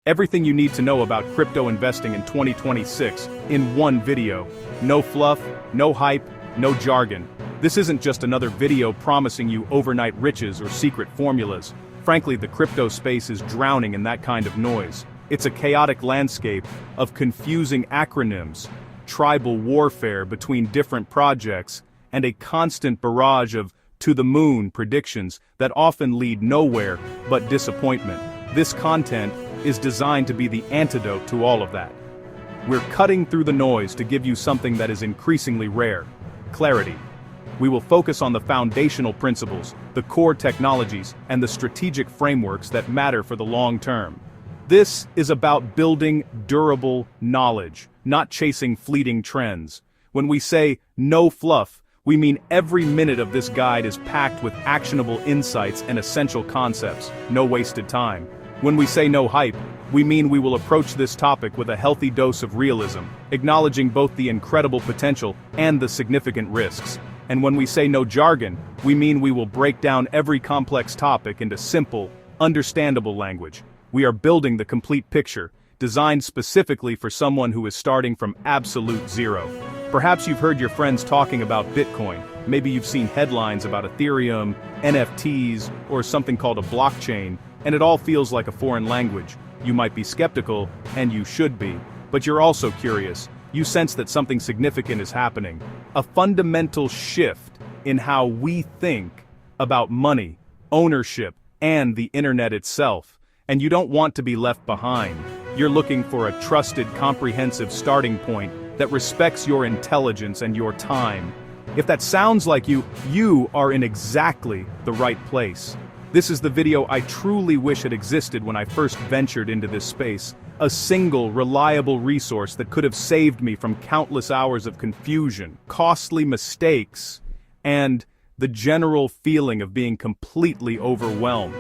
Everything you need to know about crypto investing in 2026 in one video. No fluff, no hype, no jargon. This isn't just another video promising you overnight riches or secret formulas. Frankly, the crypto space is drowning in that kind of noise. It's a chaotic landscape of confusing acronyms, tribal warfare between different projects, and a constant barrage of to-the-moon predictions that often lead nowhere but disappointment. This content is designed to be the antidote to all of that. We're cutting through the noise to give you something that is increasingly rare: clarity. We will focus on the foundational principles, the core technologies, and the strategic frameworks that matter for the long term. This is about building durable knowledge, not chasing fleeting trends. When we say no fluff, we mean every minute of this guide is packed with actionable insights and essential concepts, no wasted time. When we say no hype, we mean we will approach this topic with a healthy dose of realism, acknowledging both the incredible potential and the significant risks. And when we say no jargon, we mean we will break down every complex topic into simple, understandable language. We are building the complete picture, designed specifically for someone who is starting from absolute zero. Perhaps you've heard your friends talking about Bitcoin. Maybe you've seen headlines about Ethereum, NFTs, or something called a blockchain, and it all feels like a foreign language. You might be skeptical, and you should be, but you're also curious. You sense that something significant is happening. A fundamental shift in how we think about money, ownership, and the internet itself. And you don't want to be left behind. You're looking for a trusted, comprehensive starting point that respects your intelligence and your time. If that sounds like you are in exactly the right place. This is the video I truly wish had existed when I first ventured into this space. A single, reliable resource that could have saved me from countless hours of confusion, costly mistakes, and the general feeling of being completely overwhelmed.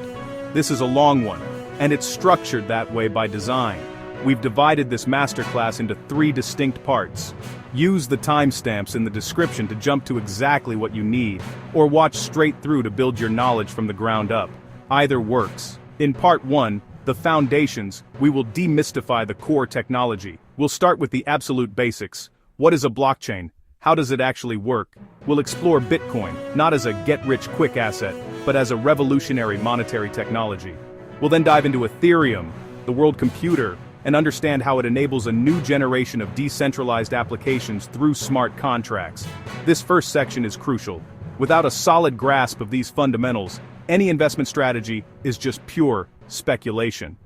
This is a long one, and it's structured that way by design. We've divided this masterclass into 3 distinct parts. Use the timestamps in the description to jump to exactly what you need, or watch straight through to build your knowledge from the ground up. Either works. In part 1, the foundations, we will demystify the core technology. We'll start with the absolute basics. What is a blockchain? How does it actually work? We'll explore Bitcoin, not as a get-rich-quick asset, but as a revolutionary monetary technology. We'll then dive into Ethereum, the world computer, and understand how it enables a new generation of decentralized applications through smart contracts. This first section is crucial. Without a solid grasp of these fundamentals, any investment strategy is just pure speculation.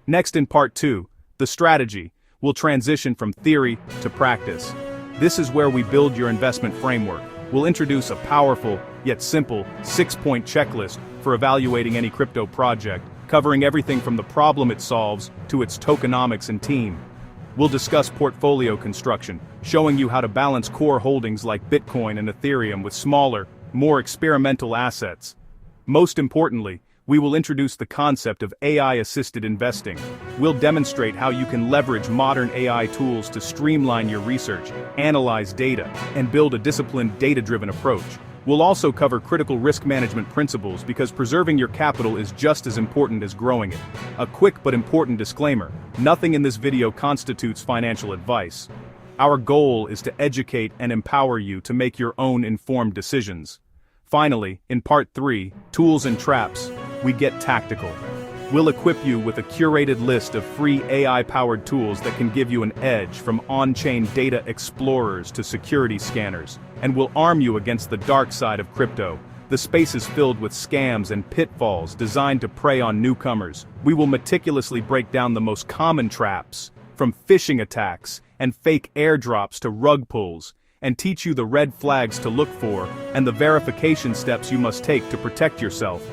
Next, in part 2, the strategy, will transition from theory to practice. This is where we build your investment framework. We'll introduce a powerful, yet simple, 6-point checklist for evaluating any crypto project, covering everything from the problem it solves to its tokenomics and team. We'll discuss portfolio construction, showing you how to balance core holdings like Bitcoin and Ethereum with smaller, more experimental assets. Most importantly, we will introduce the concept of AI-assisted investing. We'll demonstrate how you can leverage modern AI tools to streamline your research, analyze data, and build a disciplined, data-driven approach. We'll also cover critical risk management principles because preserving your capital is just as important as growing it. A quick but important disclaimer: nothing in this video constitutes financial advice. Our goal is to educate and empower you to make your own informed decisions. Finally, in part 3, tools and traps, we get tactical. We'll equip you with a curated list of free AI-powered tools that can give you an edge, from on-chain data explorers to security scanners, and we'll arm you against the dark side of crypto. The space is filled with scams and pitfalls designed to prey on newcomers. We will meticulously break down the most common traps, from phishing attacks and fake airdrops to rug pulls, and teach you the red flags to look for and the verification steps you must take to protect yourself.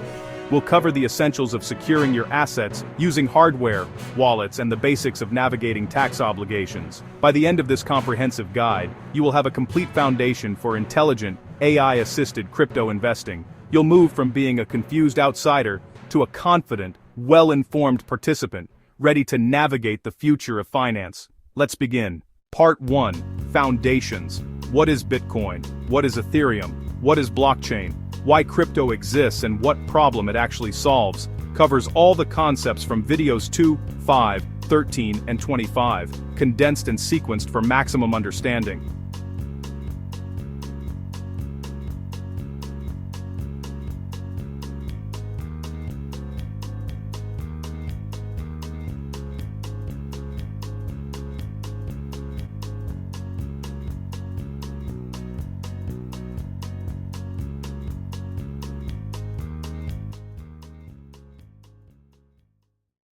We'll cover the essentials of securing your assets using hardware, wallets, and the basics of navigating tax obligations. By the end of this comprehensive guide, you will have a complete foundation for intelligent, AI-assisted crypto investing. You'll move from being a confused outsider to a confident, well-informed participant, ready to navigate the future of finance. Let's begin. Part 1. Foundations. What is Bitcoin? What is Ethereum? What is blockchain? Why crypto exists and what problem it actually solves, covers all the concepts from videos 2, 5, 13 and 25, condensed and sequenced for maximum understanding.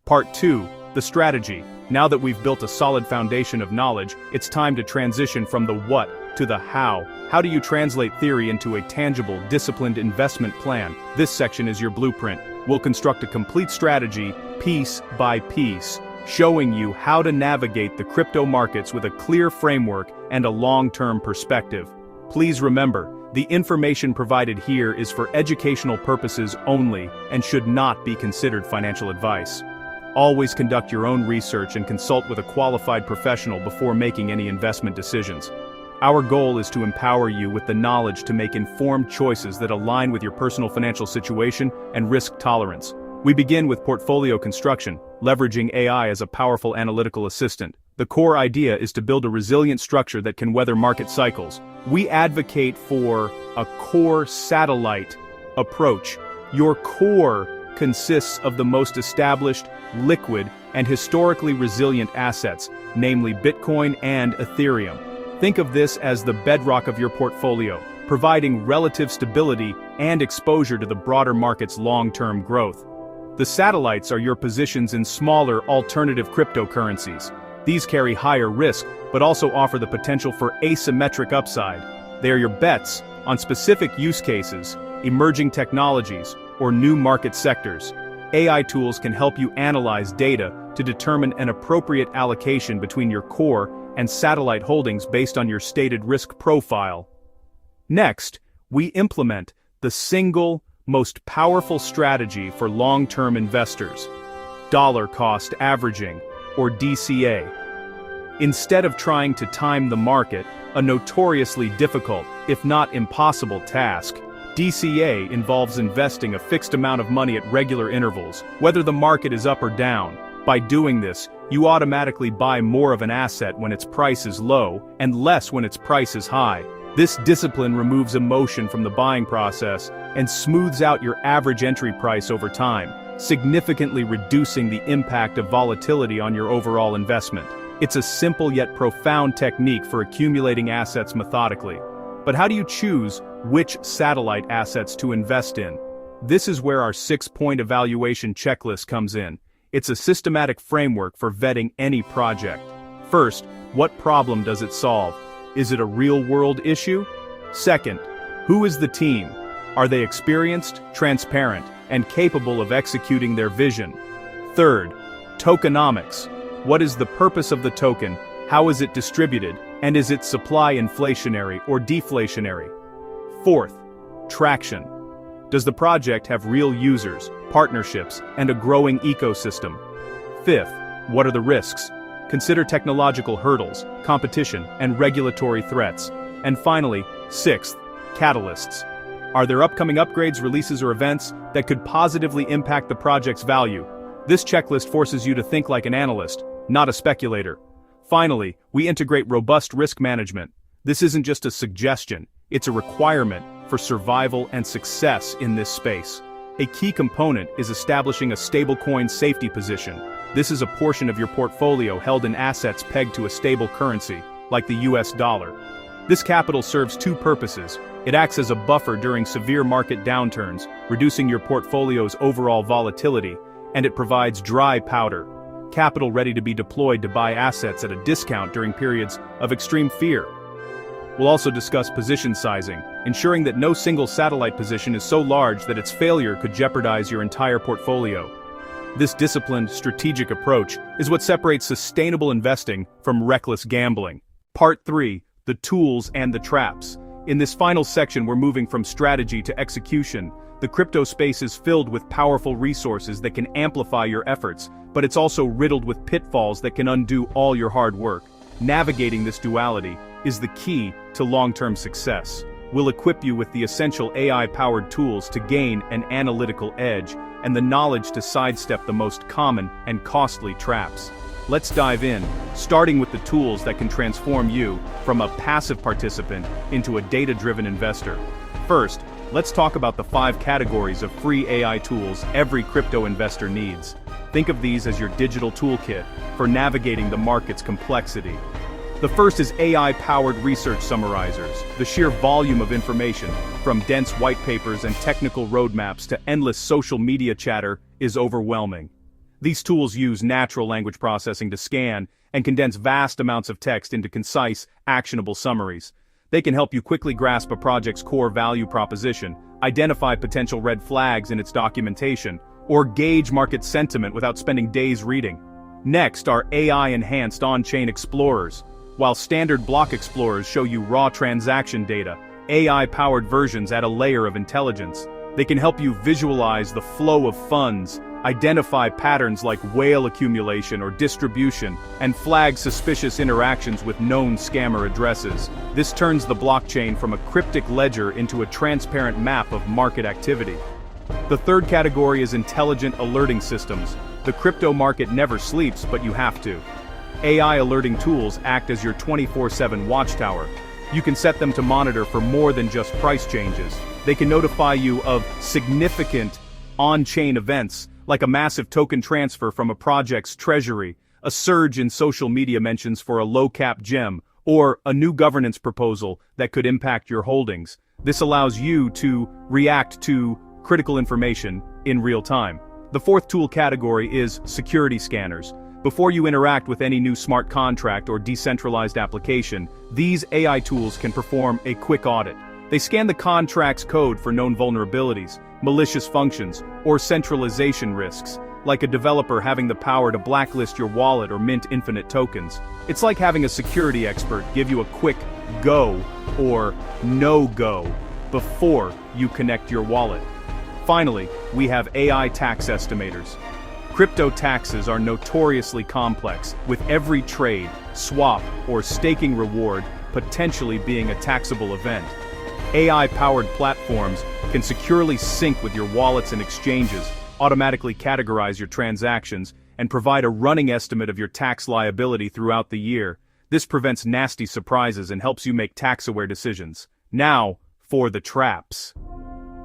Part 2, the strategy. Now that we've built a solid foundation of knowledge, it's time to transition from the what to the how. How do you translate theory into a tangible, disciplined investment plan? This section is your blueprint. We'll construct a complete strategy, piece by piece, showing you how to navigate the crypto markets with a clear framework and a long-term perspective. Please remember, the information provided here is for educational purposes only and should not be considered financial advice. Always conduct your own research and consult with a qualified professional before making any investment decisions. Our goal is to empower you with the knowledge to make informed choices that align with your personal financial situation and risk tolerance. We begin with portfolio construction, leveraging AI as a powerful analytical assistant. The core idea is to build a resilient structure that can weather market cycles. We advocate for a core satellite approach. Your core consists of the most established, liquid, and historically resilient assets, namely Bitcoin and Ethereum. Think of this as the bedrock of your portfolio, providing relative stability and exposure to the broader market's long-term growth. The satellites are your positions in smaller alternative cryptocurrencies. These carry higher risk, but also offer the potential for asymmetric upside. They are your bets on specific use cases, emerging technologies, or new market sectors. AI tools can help you analyze data to determine an appropriate allocation between your core and satellite holdings based on your stated risk profile. Next, we implement the single most powerful strategy for long-term investors: dollar cost averaging, or DCA. Instead of trying to time the market, a notoriously difficult, if not impossible task, DCA involves investing a fixed amount of money at regular intervals, whether the market is up or down. By doing this, you automatically buy more of an asset when its price is low, and less when its price is high. This discipline removes emotion from the buying process and smooths out your average entry price over time, significantly reducing the impact of volatility on your overall investment. It's a simple yet profound technique for accumulating assets methodically. But how do you choose which satellite assets to invest in? This is where our 6-point evaluation checklist comes in. It's a systematic framework for vetting any project. First, what problem does it solve? Is it a real-world issue? Second, who is the team? Are they experienced, transparent, and capable of executing their vision? Third, tokenomics. What is the purpose of the token? How is it distributed? And is its supply inflationary or deflationary? Fourth, traction. Does the project have real users, partnerships, and a growing ecosystem? Fifth, what are the risks? Consider technological hurdles, competition, and regulatory threats. And finally, sixth, catalysts. Are there upcoming upgrades, releases, or events that could positively impact the project's value? This checklist forces you to think like an analyst, not a speculator. Finally, we integrate robust risk management. This isn't just a suggestion, it's a requirement for survival and success in this space. A key component is establishing a stablecoin safety position. This is a portion of your portfolio held in assets pegged to a stable currency, like the US dollar. This capital serves two purposes. It acts as a buffer during severe market downturns, reducing your portfolio's overall volatility, and it provides dry powder, capital ready to be deployed to buy assets at a discount during periods of extreme fear. We'll also discuss position sizing, ensuring that no single satellite position is so large that its failure could jeopardize your entire portfolio. This disciplined, strategic approach is what separates sustainable investing from reckless gambling. Part 3, the tools and the traps. In this final section, we're moving from strategy to execution. The crypto space is filled with powerful resources that can amplify your efforts, but it's also riddled with pitfalls that can undo all your hard work. Navigating this duality is the key to long-term success. We'll equip you with the essential AI-powered tools to gain an analytical edge and the knowledge to sidestep the most common and costly traps. Let's dive in, starting with the tools that can transform you from a passive participant into a data-driven investor. First, let's talk about the 5 categories of free AI tools every crypto investor needs. Think of these as your digital toolkit for navigating the market's complexity. The first is AI-powered research summarizers. The sheer volume of information, from dense white papers and technical roadmaps to endless social media chatter, is overwhelming. These tools use natural language processing to scan and condense vast amounts of text into concise, actionable summaries. They can help you quickly grasp a project's core value proposition, identify potential red flags in its documentation, or gauge market sentiment without spending days reading. Next are AI-enhanced on-chain explorers. While standard block explorers show you raw transaction data, AI-powered versions add a layer of intelligence. They can help you visualize the flow of funds, identify patterns like whale accumulation or distribution, and flag suspicious interactions with known scammer addresses. This turns the blockchain from a cryptic ledger into a transparent map of market activity. The third category is intelligent alerting systems. The crypto market never sleeps, but you have to. AI alerting tools act as your 24/7 watchtower. You can set them to monitor for more than just price changes. They can notify you of significant on-chain events, like a massive token transfer from a project's treasury, a surge in social media mentions for a low-cap gem, or a new governance proposal that could impact your holdings. This allows you to react to critical information in real time. The fourth tool category is security scanners. Before you interact with any new smart contract or decentralized application, these AI tools can perform a quick audit. They scan the contract's code for known vulnerabilities, malicious functions, or centralization risks, like a developer having the power to blacklist your wallet or mint infinite tokens. It's like having a security expert give you a quick go or no-go before you connect your wallet. Finally, we have AI tax estimators. Crypto taxes are notoriously complex, with every trade, swap, or staking reward potentially being a taxable event. AI-powered platforms can securely sync with your wallets and exchanges, automatically categorize your transactions, and provide a running estimate of your tax liability throughout the year. This prevents nasty surprises and helps you make tax-aware decisions. Now, for the traps.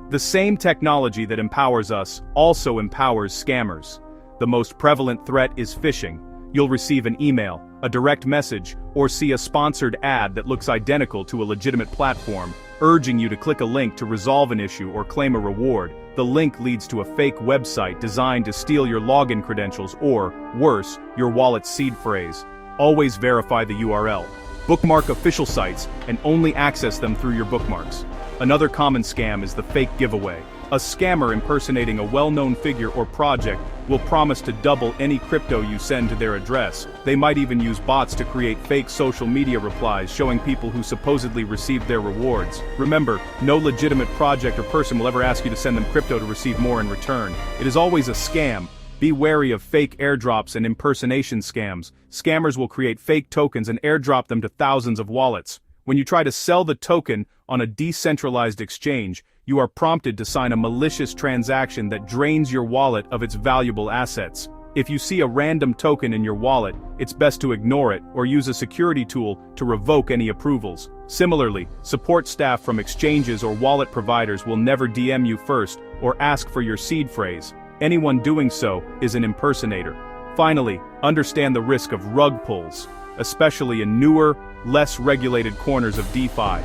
The same technology that empowers us also empowers scammers. The most prevalent threat is phishing. You'll receive an email, a direct message, or see a sponsored ad that looks identical to a legitimate platform, urging you to click a link to resolve an issue or claim a reward. The link leads to a fake website designed to steal your login credentials or, worse, your wallet's seed phrase. Always verify the URL. Bookmark official sites and only access them through your bookmarks. Another common scam is the fake giveaway. A scammer impersonating a well-known figure or project will promise to double any crypto you send to their address. They might even use bots to create fake social media replies showing people who supposedly received their rewards. Remember, no legitimate project or person will ever ask you to send them crypto to receive more in return. It is always a scam. Be wary of fake airdrops and impersonation scams. Scammers will create fake tokens and airdrop them to thousands of wallets. When you try to sell the token on a decentralized exchange, you are prompted to sign a malicious transaction that drains your wallet of its valuable assets. If you see a random token in your wallet, it's best to ignore it or use a security tool to revoke any approvals. Similarly, support staff from exchanges or wallet providers will never DM you first or ask for your seed phrase. Anyone doing so is an impersonator. Finally, understand the risk of rug pulls, especially in newer, less regulated corners of DeFi.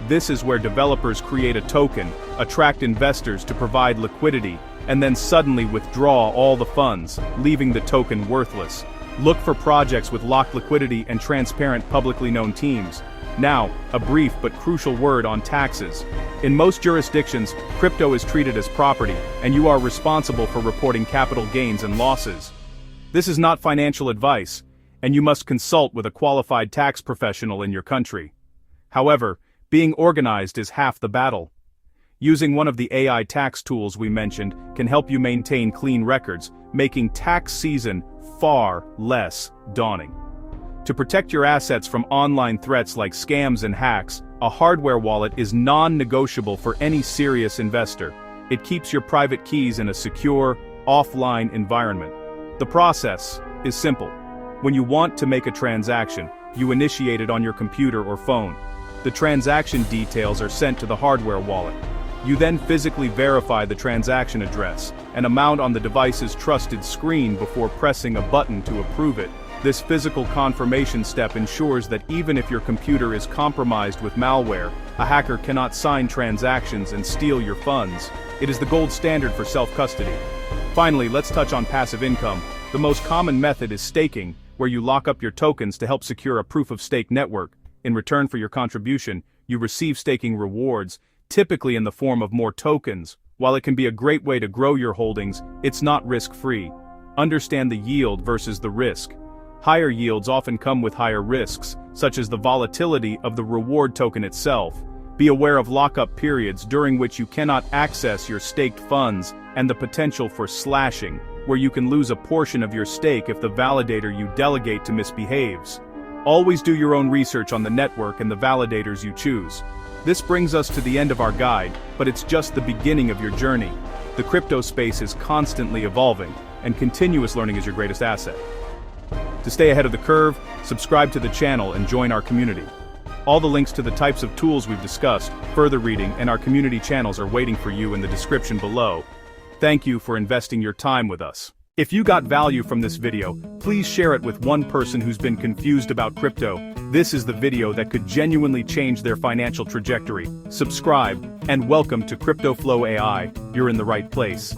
This is where developers create a token, attract investors to provide liquidity, and then suddenly withdraw all the funds, leaving the token worthless. Look for projects with locked liquidity and transparent publicly known teams. Now, a brief but crucial word on taxes. In most jurisdictions, crypto is treated as property, and you are responsible for reporting capital gains and losses. This is not financial advice, and you must consult with a qualified tax professional in your country. However, being organized is half the battle. Using one of the AI tax tools we mentioned can help you maintain clean records, making tax season far less daunting. To protect your assets from online threats like scams and hacks, a hardware wallet is non-negotiable for any serious investor. It keeps your private keys in a secure, offline environment. The process is simple. When you want to make a transaction, you initiate it on your computer or phone. The transaction details are sent to the hardware wallet. You then physically verify the transaction address and amount on the device's trusted screen before pressing a button to approve it. This physical confirmation step ensures that even if your computer is compromised with malware, a hacker cannot sign transactions and steal your funds. It is the gold standard for self-custody. Finally, let's touch on passive income. The most common method is staking, where you lock up your tokens to help secure a proof-of-stake network. In return for your contribution, you receive staking rewards, typically in the form of more tokens. While it can be a great way to grow your holdings, it's not risk-free. Understand the yield versus the risk. Higher yields often come with higher risks, such as the volatility of the reward token itself. Be aware of lockup periods during which you cannot access your staked funds, and the potential for slashing, where you can lose a portion of your stake if the validator you delegate to misbehaves. Always do your own research on the network and the validators you choose. This brings us to the end of our guide, but it's just the beginning of your journey. The crypto space is constantly evolving, and continuous learning is your greatest asset. To stay ahead of the curve, subscribe to the channel and join our community. All the links to the types of tools we've discussed, further reading, and our community channels are waiting for you in the description below. Thank you for investing your time with us. If you got value from this video, please share it with one person who's been confused about crypto. This is the video that could genuinely change their financial trajectory. Subscribe, and welcome to CryptoFlowAI. You're in the right place.